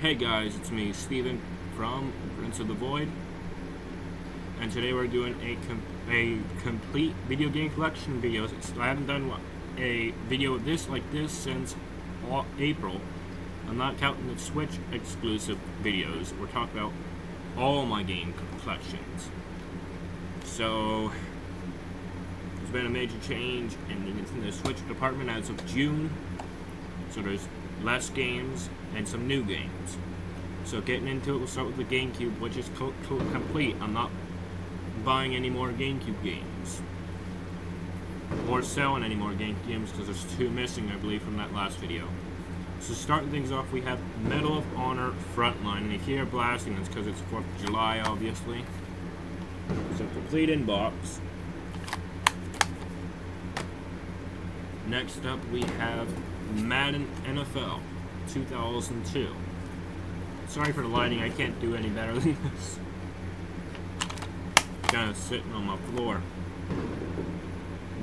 Hey guys, it's me, Steven, from Prince of the Void, and today we're doing a complete video game collection video. I haven't done a video like this since April. I'm not counting the Switch exclusive videos. We're talking about all my game collections. So, there's been a major change in the Switch department as of June. So there's less games and some new games. So getting into it, we'll start with the GameCube, which is complete. I'm not buying any more GameCube games or selling any more GameCube games because there's 2 missing, I believe, from that last video. So starting things off, we have Medal of Honor Frontline, and if you hear blasting, that's because it's 4th of July, obviously. So complete inbox. Next up, we have Madden NFL 2002. Sorry for the lighting, I can't do any better than this. Kind of sitting on my floor.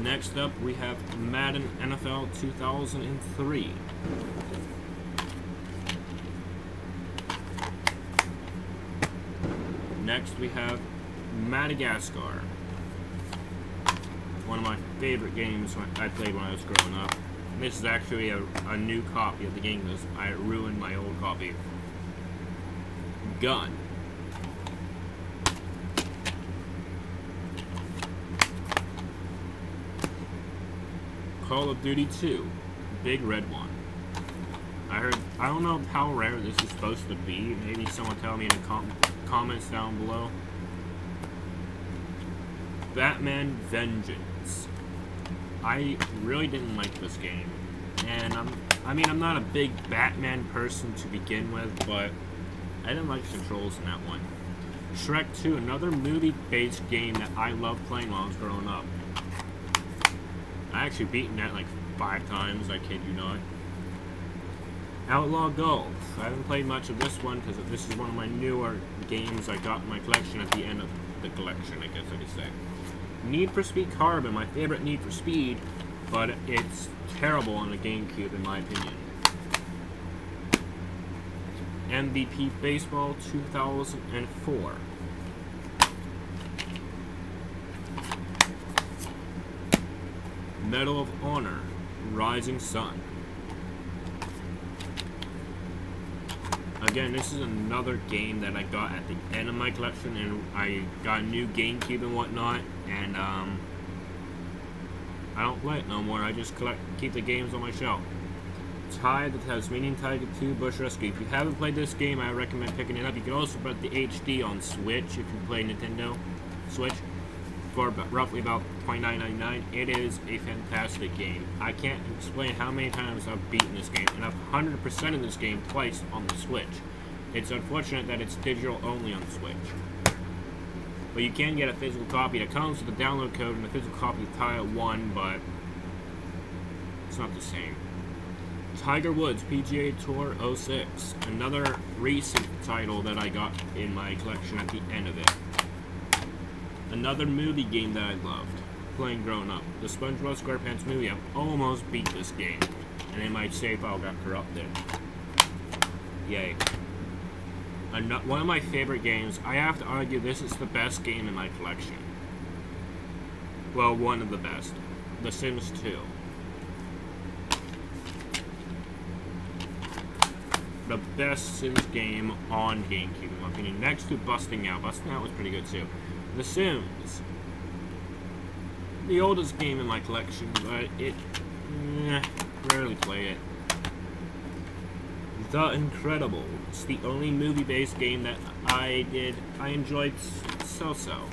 Next up, we have Madden NFL 2003. Next, we have Madagascar. One of my favorite games I played when I was growing up. And this is actually a new copy of the game because I ruined my old copy. Gun. Call of Duty 2. Big red one. I don't know how rare this is supposed to be. Maybe someone tell me in the comments down below. Batman Vengeance. I really didn't like this game. And I'm not a big Batman person to begin with, but I didn't like the controls in that one. Shrek 2, another movie-based game that I loved playing while I was growing up. I actually beaten that like 5 times, I kid you not. Outlaw Golf. I haven't played much of this one because this is one of my newer games I got in my collection at the end of the collection, I guess I could say. Need for Speed Carbon, my favorite Need for Speed, but it's terrible on the GameCube in my opinion. MVP Baseball 2004. Medal of Honor Rising Sun. Again, this is another game that I got at the end of my collection, and I got a new GameCube and whatnot, and I don't play it no more. I just keep the games on my shelf. Tide, the Tasmanian Tiger 2 Bush Rescue. If you haven't played this game, I recommend picking it up. You can also put the HD on Switch if you play Nintendo Switch for roughly about $29.99. It is a fantastic game. I can't explain how many times I've beaten this game, and I've 100% of this game twice on the Switch. It's unfortunate that it's digital only on the Switch. But you can get a physical copy that comes with the download code and the physical copy of Tile 1, but it's not the same. Tiger Woods PGA Tour 06, another recent title that I got in my collection at the end of it. Another movie game that I loved playing growing up, the SpongeBob SquarePants movie. I almost beat this game, and then my save file got corrupted. Yay. One of my favorite games, I have to argue this is the best game in my collection. Well, one of the best. The Sims 2. The best Sims game on GameCube, in my opinion. Next to Busting Out. Busting Out was pretty good too. The Sims. The oldest game in my collection, but rarely play it. The Incredibles. The only movie-based game that I enjoyed so-so.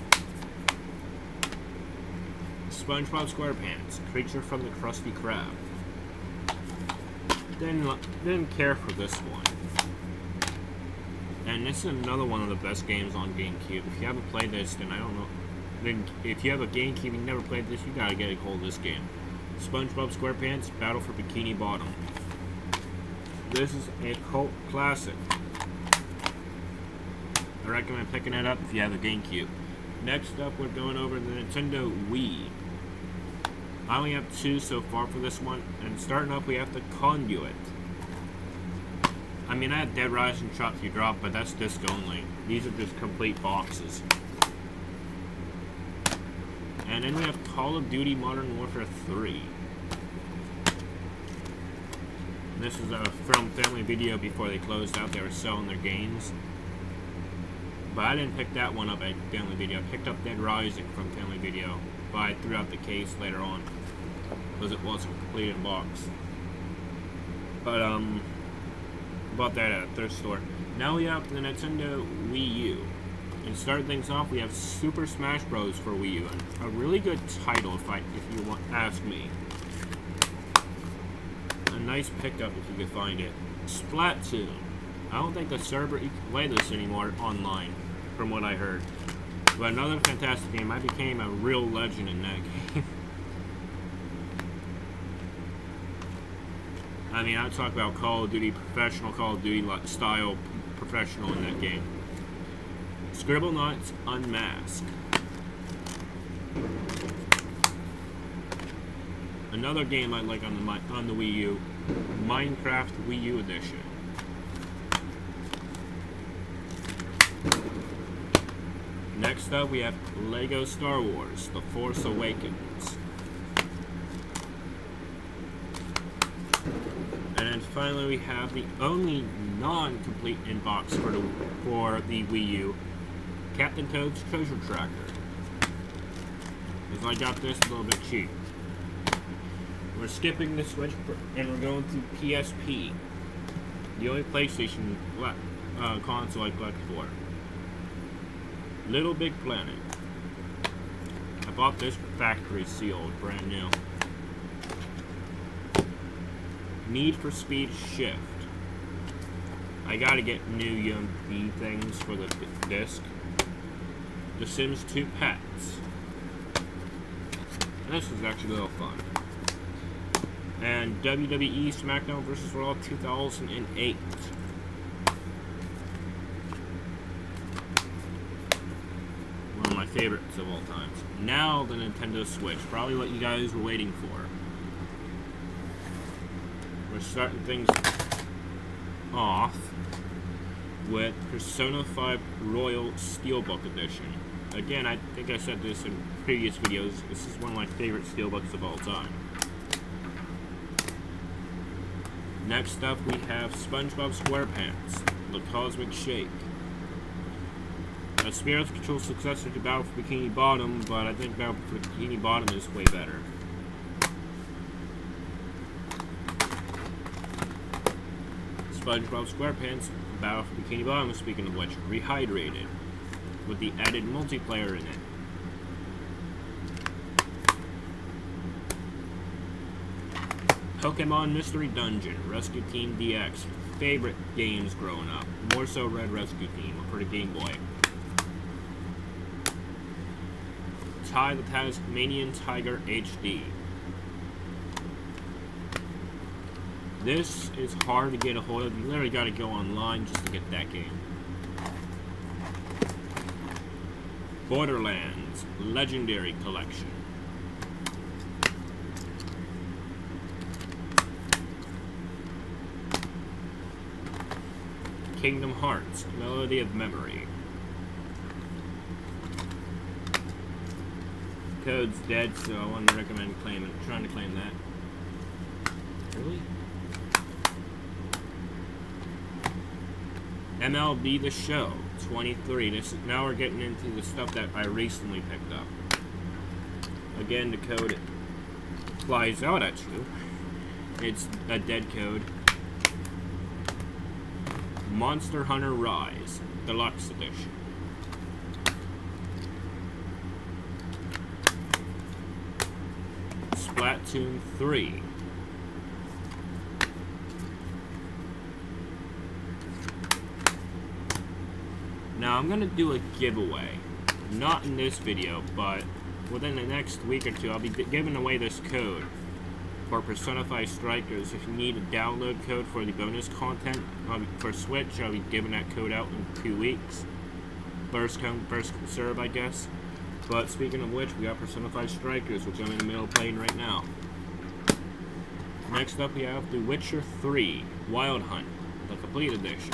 SpongeBob SquarePants. Creature from the Krusty Krab. Didn't care for this one. And this is another one of the best games on GameCube. If you haven't played this, then I don't know. Then if you have a GameCube and never played this, you gotta get a hold of this game. SpongeBob SquarePants Battle for Bikini Bottom. This is a cult classic. I recommend picking it up if you have a GameCube. Next up, we're going over the Nintendo Wii. I only have 2 so far for this one, and starting up we have the Conduit. I mean, I had Dead Rising Trophy Drop, but that's disc only. These are just complete boxes. And then we have Call of Duty Modern Warfare 3. This is from Family Video before they closed out. They were selling their games. But I didn't pick that one up at Family Video. I picked up Dead Rising from Family Video. But I threw out the case later on, because it wasn't complete in box. But, bought that at a thrift store. Now we have the Nintendo Wii U. And starting things off, we have Super Smash Bros. For Wii U. And a really good title, if you want, ask me. A nice pickup if you could find it. Splatoon. I don't think the server you can play this anymore online, from what I heard. But another fantastic game. I became a real legend in that game. I mean, I talk about Call of Duty, professional Call of Duty style professional in that game. Scribblenauts Unmasked. Another game I like on the Wii U, Minecraft Wii U Edition. Next up, we have Lego Star Wars: The Force Awakens. And then finally, we have the only non-complete in-box for the Wii U, Captain Toad's Treasure Tracker. Because I got this a little bit cheap. We're skipping the Switch and we're going to PSP, the only PlayStation console I collect for. Little Big Planet. I bought this factory sealed, brand new. Need for Speed Shift. I gotta get new UMD things for the disc. The Sims 2 Pets. And this is actually a little fun. And WWE SmackDown vs. Raw 2008. One of my favorites of all time. Now the Nintendo Switch. Probably what you guys were waiting for. We're starting things off with Persona 5 Royal Steelbook Edition. Again, I think I said this in previous videos. This is one of my favorite steelbooks of all time. Next up, we have SpongeBob SquarePants, The Cosmic Shake. A Spirits Control successor to Battle for Bikini Bottom, but I think Battle for Bikini Bottom is way better. SpongeBob SquarePants, Battle for Bikini Bottom, speaking of which, rehydrated, with the added multiplayer in it. Pokemon Mystery Dungeon, Rescue Team DX, favorite games growing up, more so Red Rescue Team for the Game Boy. Ty the Tasmanian Tiger HD. This is hard to get a hold of. You literally got to go online just to get that game. Borderlands Legendary Collection. Kingdom Hearts Melody of Memory. Code's dead, so I wouldn't recommend trying to claim that. Really? MLB The Show 23. Now we're getting into the stuff that I recently picked up. Again, the code flies out at you. It's a dead code. Monster Hunter Rise Deluxe Edition. Splatoon 3. Now I'm going to do a giveaway. Not in this video, but within the next week or two, I'll be giving away this code for Persona 5 Strikers. If you need a download code for the bonus content for Switch, I'll be giving that code out in 2 weeks. First come, first serve, I guess. But speaking of which, we got Persona 5 Strikers, which I'm in the middle of playing right now. Next up, we have The Witcher 3 Wild Hunt, the Complete Edition.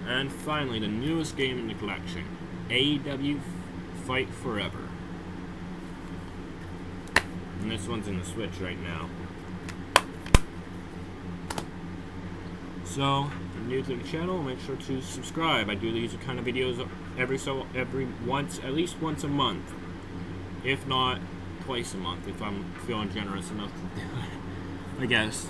And finally, the newest game in the collection, AEW Fight Forever. And this one's in the Switch right now. So, if you're new to the channel, make sure to subscribe. I do these kind of videos at least once a month. If not, twice a month, if I'm feeling generous enough to do it, I guess.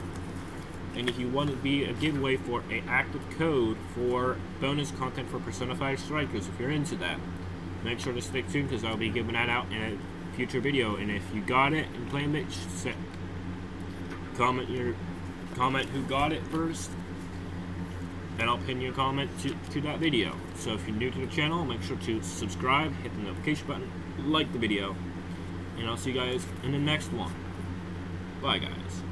And if you want to be a giveaway for an active code for bonus content for Persona 5 Strikers, if you're into that, make sure to stay tuned because I'll be giving that out in a future video. And if you got it and claimed it, comment who got it first, and I'll pin your comment to that video. So if you're new to the channel, make sure to subscribe, hit the notification button, like the video, and I'll see you guys in the next one. Bye, guys.